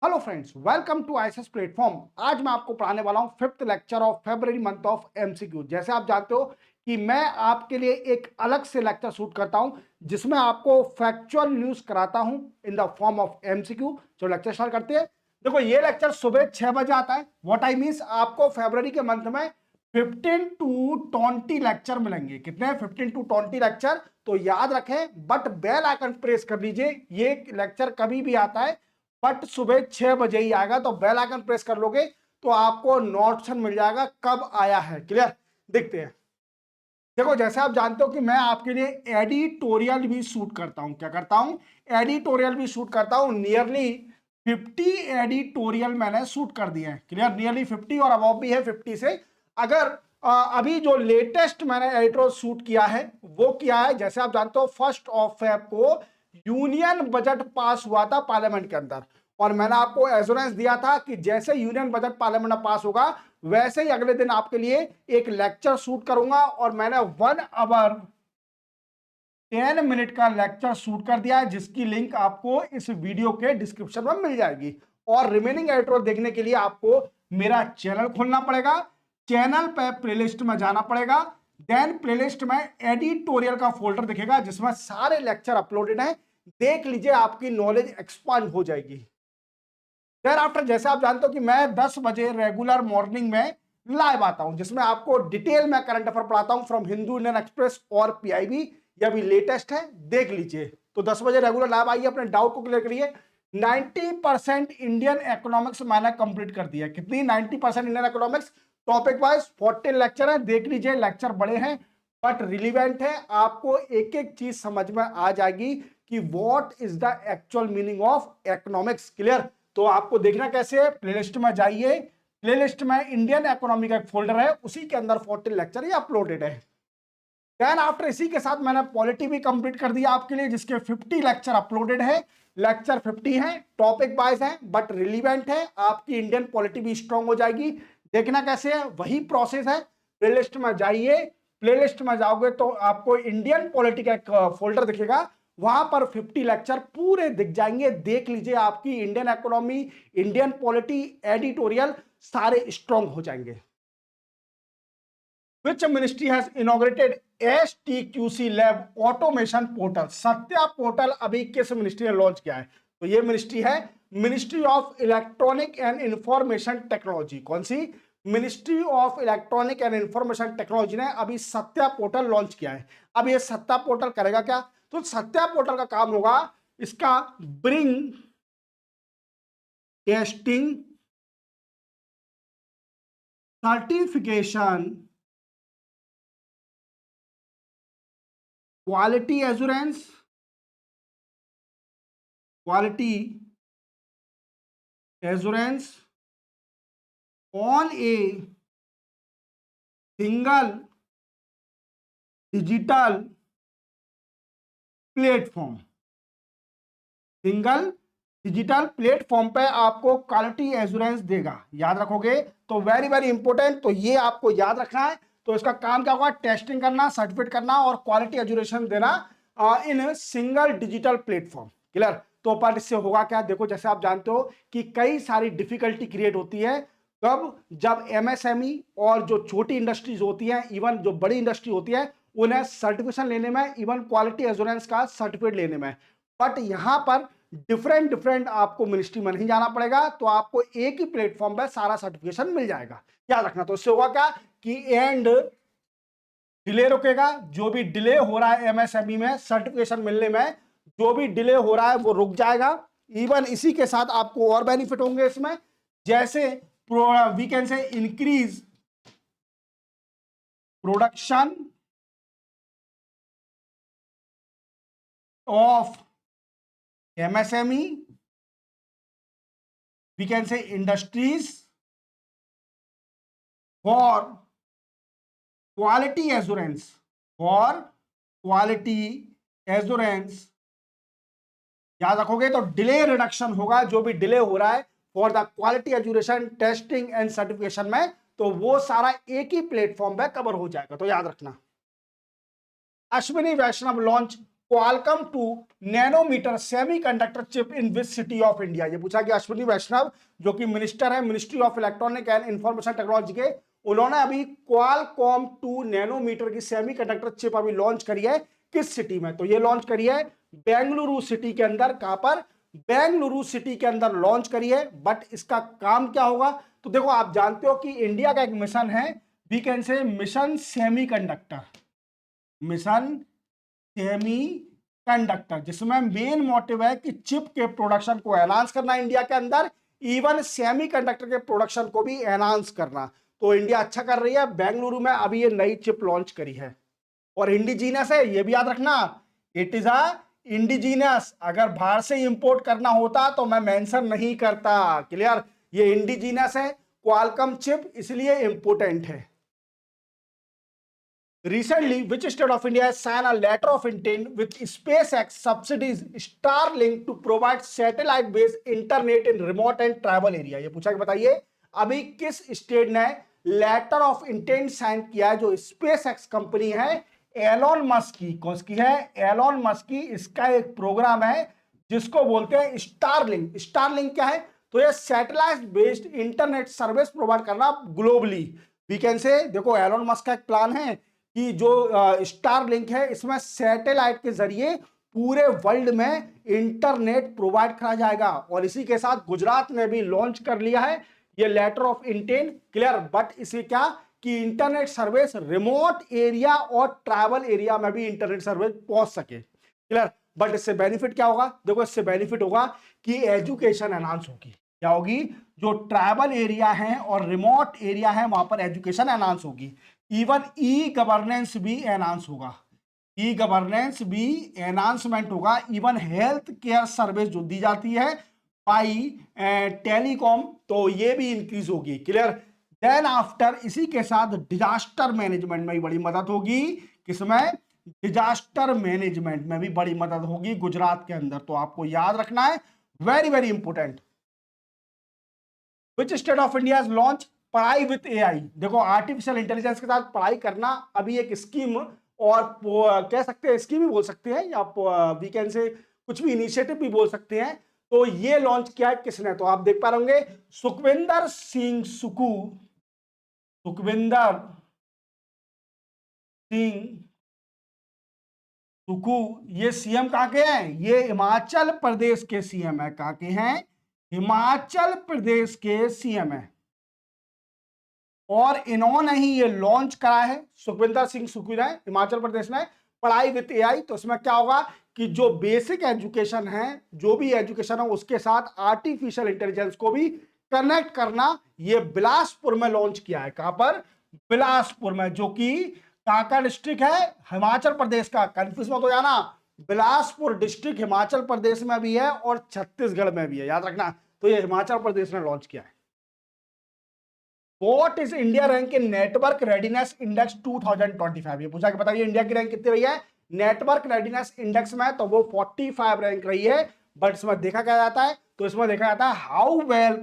Hello friends, welcome to ISS platform. आज मैं आपको पढ़ाने वाला हूं fifth lecture of February month of MCQ. जैसे आप जानते हो कि मैं आपके लिए एक अलग से लेक्चर शूट करता हूं जिसमें आपको फैक्चुअल न्यूज कराता हूं in the form of MCQ. जो लेक्चर स्टार्ट करते हैं, देखो ये लेक्चर सुबह 6 बजे आता है। व्हाट आई मींस, आपको फरवरी के मंथ में 15 टू 20 लेक्चर मिलेंगे। कितने? 15 टू 20 लेक्चर। तो याद रखें, बट बेल आइकन प्रेस कर लीजिए। ये लेक्चर कभी भी आता है बट सुबह 6 बजे ही आएगा, तो बेल आइकन प्रेस कर लोगे तो आपको नोटिफिकेशन मिल जाएगा कब आया है। क्लियर? देखते हैं। देखो, जैसे आप जानते हो कि मैं आपके लिए एडिटोरियल भी शूट करता हूं। क्या करता हूं? एडिटोरियल भी शूट करता हूं। नियरली 50 एडिटोरियल मैंने शूट कर दिए हैं। क्लियर? नियरली 50 और अबव भी है 50 से। अगर अभी जो लेटेस्ट मैंने एडिटोरियल शूट किया है वो किया है, जैसे आप जानते हो 1 फेब को यूनियन बजट पास हुआ था पार्लियामेंट के अंदर, और मैंने आपको एश्योरेंस दिया था कि जैसे यूनियन बजट पार्लियामेंट में पास होगा वैसे ही अगले दिन आपके लिए एक लेक्चर शूट करूंगा। और मैंने 1 आवर 10 मिनट का लेक्चर शूट कर दिया है, जिसकी लिंक आपको इस वीडियो के डिस्क्रिप्शन में मिल जाएगी। और रिमेनिंग एडिटोरियल देखने के लिए आपको मेरा चैनल खोलना पड़ेगा। चैनल पे प्लेलिस्ट में जाना पड़ेगा। देन प्लेलिस्ट में एडिटोरियल का फोल्डर दिखेगा जिसमें सारे लेक्चर अपलोडेड हैं। देख लीजिए, आपकी नॉलेज एक्सपांड हो जाएगी। देयर आफ्टर, जैसे आप जानते हो कि मैं 10 बजे रेगुलर मॉर्निंग में लाइव आता हूं, जिसमें आपको डिटेल में करंट अफेयर पढ़ाता हूं फ्रॉम हिंदू इंडियन एक्सप्रेस और पीआईबी। यह भी लेटेस्ट है, देख लीजिए। तो 10 बजे रेगुलर लाइव आइए, अपने डाउट को क्लियर करिए। 90% इंडियन इकोनॉमिक्स मैंने कंप्लीट कर दिया है। कितनी? 90% Indian economics. Topic wise 14 lecture है, देख लीजिए। लेक्चर बड़े हैं बट रिलीवेंट है। आपको एक एक चीज समझ में आ जाएगी कि what is the actual meaning of economics. Clear? तो आपको देखना कैसे है, प्लेलिस्ट में जाइए। प्लेलिस्ट में इंडियन इकोनॉमी का एक फोल्डर है, उसी के अंदर 14 लेक्चर ये अपलोडेड है। देन आफ्टर, इसी के साथ मैंने पॉलिटी भी कंप्लीट कर दिया आपके लिए, जिसके 50 लेक्चर अपलोडेड है। लेक्चर 50 है, टॉपिक वाइज है बट रिलीवेंट है। आपकी इंडियन पॉलिटी भी स्ट्रांग हो जाएगी। देखना कैसे है, वही प्रोसेस है। प्लेलिस्ट में जाइए। प्लेलिस्ट में जाओगे तो आपको इंडियन पॉलिटी का एक फोल्डर दिखेगा, वहां पर 50 लेक्चर पूरे दिख जाएंगे। देख लीजिए, आपकी Indian economy, Indian polity, editorial सारे स्ट्रांग हो जाएंगे। Which ministry has inaugurated STQC lab automation portal? Satya portal अभी किस मिनिस्ट्री ने लॉन्च किया है? तो ये मिनिस्ट्री है ministry of electronic and information technology. कौन सी? Ministry of electronic and information technology ने अभी सत्या पोर्टल लॉन्च किया है। अब ये सत्या पोर्टल करेगा क्या? तो सत्या पोर्टल का काम होगा इसका bring testing certification quality assurance quality assurance on a single digital platform. Single digital platform पे आपको क्वालिटी एश्योरेंस देगा। याद रखोगे तो वेरी वेरी इंपॉर्टेंट। तो ये आपको याद रखना है। तो इसका काम क्या होगा? टेस्टिंग करना, सर्टिफिकेट करना और क्वालिटी एश्योरेंस देना in single digital platform. Clear? तो पर इससे होगा क्या? देखो, जैसे आप जानते हो कि कई सारी डिफिकल्टी क्रिएट होती है कब? जब एमएसएमई और जो छोटी इंडस्ट्रीज होती हैं, इवन जो बड़ी इंडस्ट्री होती है, उन्हें सर्टिफिकेशन लेने में, इवन क्वालिटी एश्योरेंस का सर्टिफिकेट लेने में। बट यहां पर डिफरेंट डिफरेंट आपको मिनिस्ट्री में नहीं जाना पड़ेगा, तो आपको एक ही प्लेटफॉर्म पर सारा सर्टिफिकेशन मिल जाएगा। याद रखना। तो इससे होगा क्या कि एंड डिले रुकेगा। जो भी डिले हो रहा है एमएसएमई में सर्टिफिकेशन मिलने में, जो भी डिले हो रहा है वो रुक जाएगा। इवन इसी के साथ आपको और बेनिफिट होंगे इसमें, जैसे we can say increase production of MSME, we can say industries for quality assurance, for quality assurance. याद रखोगे तो डिले रिडक्शन होगा। जो भी डिले हो रहा है for the quality assurance, testing and certification में, तो वो सारा एक ही प्लेटफॉर्म पे कवर हो जाएगा। तो याद रखना। Ashwini Vaishnaw launch Qualcomm 2 nanometre semiconductor chip in which city of India. ये पूछा कि अश्विनी वैष्णव जो कि मिनिस्टर है ministry of electronic and information technology के, उन्होंने अभी क्वालकॉम 2 नैनोमीटर की सेमीकंडक्टर चिप अभी लॉन्च करी है किस सिटी में? तो ये लॉन्च करी है बेंगलुरु सिटी के अंदर। कहां पर? बेंगलुरु सिटी के अंदर लॉन्च करी है। बट इसका काम क्या होगा? तो देखो आप जानते हो कि इंडिया का एक मिशन है, we can say mission semiconductor, mission semiconductor, जिसमें मेन मोटिव है कि चिप के प्रोडक्शन को एनहांस करना इंडिया के अंदर, इवन सेमी कंडक्टर के प्रोडक्शन को भी एनहांस करना। तो इंडिया अच्छा कर रही है। बेंगलुरु में अभी ये नई चिप लॉन्च करी है और इंडिजीनियस है, ये भी याद रखना, इट इज अ इंडिजीनियस। अगर बाहर से इंपोर्ट करना होता तो मैं मेंशन नहीं करता। क्लियर? ये इंडिजीनियस है क्वालकॉम चिप, इसलिए इंपोर्टेंट है। Recently, which state of India has signed a letter of intent with SpaceX subsidies Starlink to provide satellite-based internet in remote and tribal area? ये पूछा कि बताइए अभी किस स्टेट ने लेटर ऑफ इंटेंट साइन किया है जो SpaceX कंपनी है एलॉन मस्क की। कौन की है? एलॉन मस्क की। इसका एक प्रोग्राम है जिसको बोलते हैं स्टारलिंक। स्टारलिंक क्या है? तो ये satellite based internet service provide करना ग्लोबली। वी कैन से, देखो एलॉन मस्क का एक प्लान है कि जो स्टार लिंक है इसमें सैटेलाइट के जरिए पूरे वर्ल्ड में इंटरनेट प्रोवाइड करा जाएगा। और इसी के साथ गुजरात ने भी लॉन्च कर लिया है ये letter of intent. Clear? But इसे क्या कि इंटरनेट सर्विस रिमोट एरिया और ट्राइबल एरिया में भी इंटरनेट सर्विस पहुंच सके। क्लियर? बट इससे बेनिफिट क्या होगा? देखो इससे बेनिफिट होगा कि एजुकेशन एनहांस होगी। क्या होगी? जो ट्राइबल एरिया है और रिमोट एरिया है वहां पर एजुकेशन एनहांस होगी। इवन ई गवर्नेंस भी एनहांस होगा, ई गवर्नेंस भी एनहांसमेंट होगा। इवन हेल्थ केयर सर्विस जो दी जाती है बाई टेलीकॉम, तो ये भी इंक्रीज होगी। क्लियर? देन आफ्टर इसी के साथ डिजास्टर मैनेजमेंट में भी बड़ी मदद होगी। किसमें? डिजास्टर मैनेजमेंट में भी बड़ी मदद होगी गुजरात के अंदर। तो आपको याद रखना है, very very important. Which state of India has launch पढ़ाई विथ एआई? देखो आर्टिफिशियल इंटेलिजेंस के साथ पढ़ाई करना अभी एक स्कीम, और कह सकते हैं स्कीम भी बोल सकते हैं या वी कैन से कुछ भी इनिशिएटिव भी बोल सकते हैं। तो ये लॉन्च किया है किसने? तो आप देख पा रहे होंगे सुखविंदर सिंह सुक्खू, सुखविंदर सिंह सुक्खू। ये सीएम कहां के हैं? ये हिमाचल प्रदेश के सीएम है। कहां के हैं? हिमाचल प्रदेश के सीएम है। और इन्होंने ही ये लॉन्च करा है, सुखविंदर सिंह सुक्खू ने, हिमाचल प्रदेश में, पढ़ाई विद एआई। तो इसमें क्या होगा कि जो बेसिक एजुकेशन है, जो भी एजुकेशन है उसके साथ आर्टिफिशियल इंटेलिजेंस को भी कनेक्ट करना, ये बिलासपुर में लॉन्च किया है। कहां पर? बिलासपुर में, जो कि काका डिस्ट्रिक्ट है हिमाचल प्रदेश का। कंफ्यूज मत हो जाना, बिलासपुर डिस्ट्रिक्ट हिमाचल प्रदेश में भी है और छत्तीसगढ़ में भी है, याद रखना। तो ये हिमाचल प्रदेश ने लॉन्च किया है। What is India rank in network readiness index 2025? ये पूछा कि बताइए इंडिया की रैंक कितनी रही है नेटवर्क रेडीनेस इंडेक्स में? तो वो 45 रैंक रही है। बट इसमें देखा क्या जाता है? तो इसमें देखा जाता है how well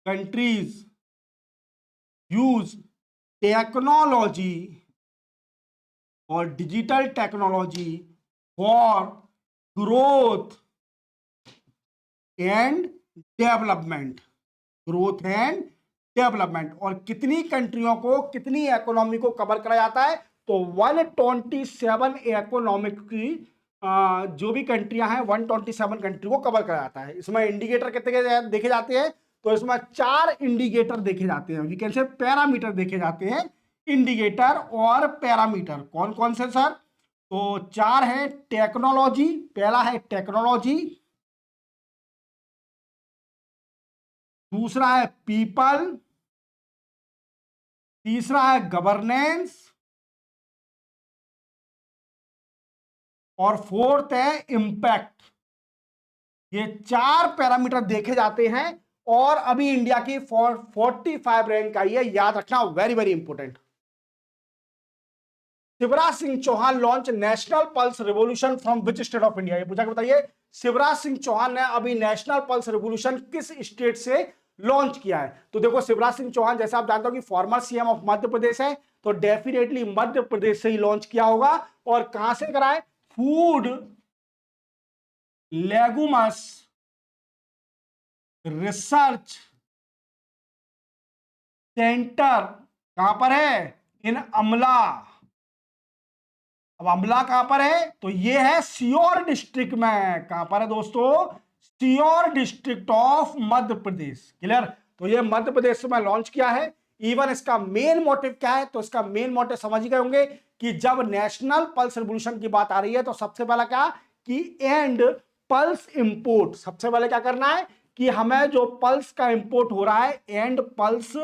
countries use technology और digital technology for growth and development, growth and development. और कितनी कंट्रियों को, कितनी इकोनॉमी को कवर करा जाता है? तो 127 इकोनॉमिक की जो भी कंट्रियां हैं 127 कंट्री को कवर करा जाता है। इसमें इंडिकेटर कितने देखे जाते हैं? तो इसमें 4 इंडिकेटर देखे जाते हैं, वी कैन से पैरामीटर देखे जाते हैं। इंडिकेटर और पैरामीटर कौन कौन से सर? तो 4 है। टेक्नोलॉजी, पहला है टेक्नोलॉजी, दूसरा है पीपल, तीसरा है गवर्नेंस और फोर्थ है इंपैक्ट। ये 4 पैरामीटर देखे जाते हैं और अभी इंडिया की 45 रैंक आई है, याद रखना, very very important. Shivraj Singh Chouhan launch national pulse revolution from which state of India? ये पूछा कि बताइए शिवराज सिंह चौहान ने अभी नेशनल पल्स रिवॉल्यूशन किस स्टेट से लॉन्च किया है? तो देखो शिवराज सिंह चौहान जैसा आप जानते हो कि farmer CM of Madhya Pradesh है। तो डेफिनेटली मध्य प्रदेश से ही लॉन्च किया होगा। और कहां से कराए? फूड लेगुमस रिसर्च सेंटर कहां पर है? इन अमला। अब अमला कहां पर है? तो ये है सीहोर डिस्ट्रिक्ट में। कहां पर है दोस्तों? Sehore district of Madhya Pradesh. Clear? तो ये मध्य प्रदेश में लॉन्च किया है। इवन इसका मेन मोटिव क्या है? तो इसका मेन मोटिव समझ ही गए होंगे कि जब नेशनल पल्स रिवोल्यूशन की बात आ रही है तो सबसे पहला क्या कि एंड पल्स इंपोर्ट। सबसे पहले क्या करना है कि हमें जो पल्स का इंपोर्ट हो रहा है, एंड पल्स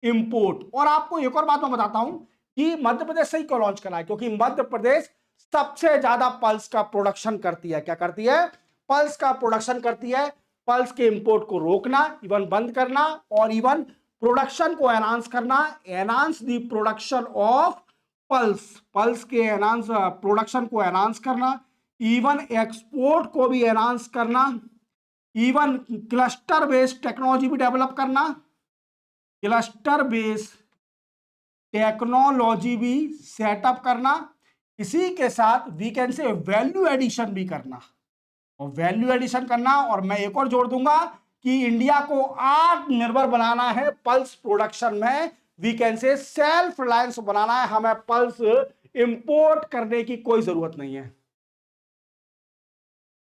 इंपोर्ट। और आपको एक और बात मैं बताता हूं कि मध्य प्रदेश से ही क्यों लॉन्च करा है, क्योंकि मध्य प्रदेश सबसे ज्यादा पल्स का प्रोडक्शन करती है। क्या करती है? पल्स का प्रोडक्शन करती है। पल्स के इंपोर्ट को रोकना, इवन बंद करना, और इवन प्रोडक्शन को एनहांस करना, enhance the production of pulse. Pulse के एनहांस प्रोडक्शन को एनहांस करना, इवन एक्सपोर्ट को भी एनहांस करना, इवन क्लस्टर बेस्ड टेक्नोलॉजी भी डेवलप करना, क्लस्टर बेस्ड टेक्नोलॉजी भी सेटअप करना, इसी के साथ we can say value addition भी करना। और वैल्यू एडिशन करना, और मैं एक और जोड़ दूंगा कि इंडिया को आत्मनिर्भर बनाना है पल्स प्रोडक्शन में। We can say self reliance बनाना है। हमें पल्स इंपोर्ट करने की कोई जरूरत नहीं है।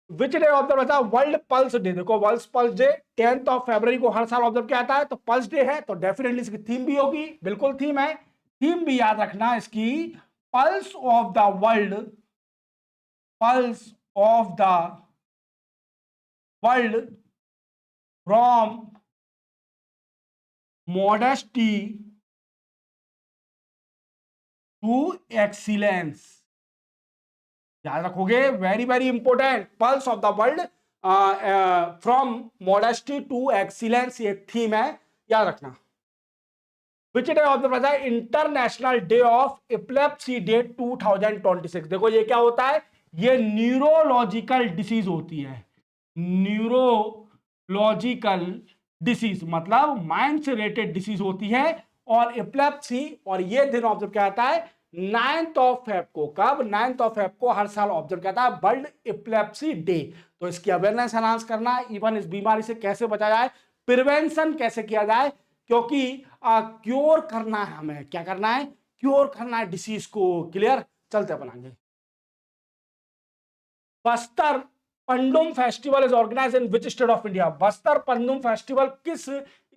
विच डे ऑब्जर्व होता है? World pulse day. देखो world pulse day 10th of फरवरी को हर साल ऑब्जर्व किया जाता है। तो पल्स डे है तो डेफिनेटली इसकी थीम भी होगी। बिल्कुल थीम है। थीम भी याद रखना इसकी, pulse of the world, pulse of the world from modesty to excellence. याद रखोगे, very very important. Pulse of the world from modesty to excellence, ये थीम है, याद रखना। Which day of the international day of epilepsy day 2026। देखो ये क्या होता है? ये न्यूरोलॉजिकल डिसीज होती है। न्यूरोलॉजिकल डिसीज मतलब माइंड से रिलेटेड डिसीज होती है। और एपिलेप्सी, और ये दिन ऑब्जर्व किया जाता है 9th ऑफ फेब को। कब? 9th ऑफ फेब को हर साल ऑब्जर्व किया जाता है वर्ल्ड एपिलेप्सी डे। तो इसकी अवेयरनेस एनहांस करना, इवन इस बीमारी से कैसे बचा जाए, प्रिवेंशन कैसे किया जाए, क्योंकि क्योर करना है हमें। क्या करना है? क्योर करना है डिसीज को। क्लियर? चलते अपन आगे। Bastar Pandum festival is organise in which state of India? Bastar Pandum festival किस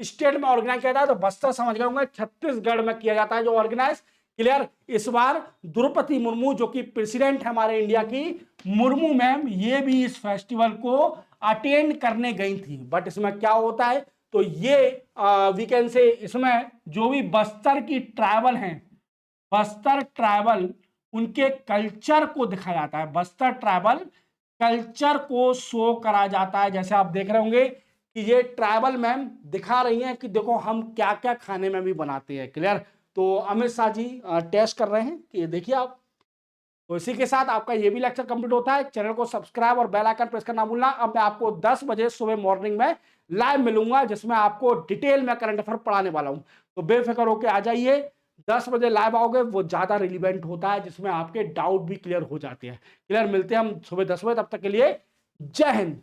स्टेट में ऑर्गेनाइज किया जाता है? तो बस्तर समझ गए होंगे, छत्तीसगढ़ में किया जाता है जो ऑर्गेनाइज। क्लियर? इस बार द्रौपदी मुर्मू जो कि प्रेसिडेंट है हमारे इंडिया की, मुर्मू मैम, ये भी इस फेस्टिवल को अटेंड करने गई थी। बट इसमें क्या होता है? तो ये वी कैन से इसमें जो भी बस्तर की ट्राइबल हैं, बस्तर ट्राइबल, उनके कल्चर को दिखाया जाता है। बस्तर ट्राइबल कल्चर को शो करा जाता है। जैसे आप देख रहे होंगे कि ये ट्राइबल मैम दिखा रही हैं कि देखो हम क्या क्या खाने में भी बनाते हैं। क्लियर? तो अमित शाह जी टेस्ट कर रहे हैं कि देखिए आप। तो इसी के साथ आपका ये भी लेक्चर कंप्लीट होता है। चैनल को सब्सक्राइब और बेल आइकन प्रेस करना भूलना। अब मैं आपको 10 बजे सुबह मॉर्निंग में लाइव मिलूंगा, जिसमें आपको डिटेल में करंट अफेयर पढ़ाने वाला हूं। तो बेफिक्र होकर आ जाइए। 10 बजे लाइव आओगे, वो ज्यादा रिलीवेंट होता है, जिसमें आपके डाउट भी क्लियर हो जाते हैं। क्लियर? मिलते हैं हम सुबह 10 बजे। तब तक के लिए जय हिंद।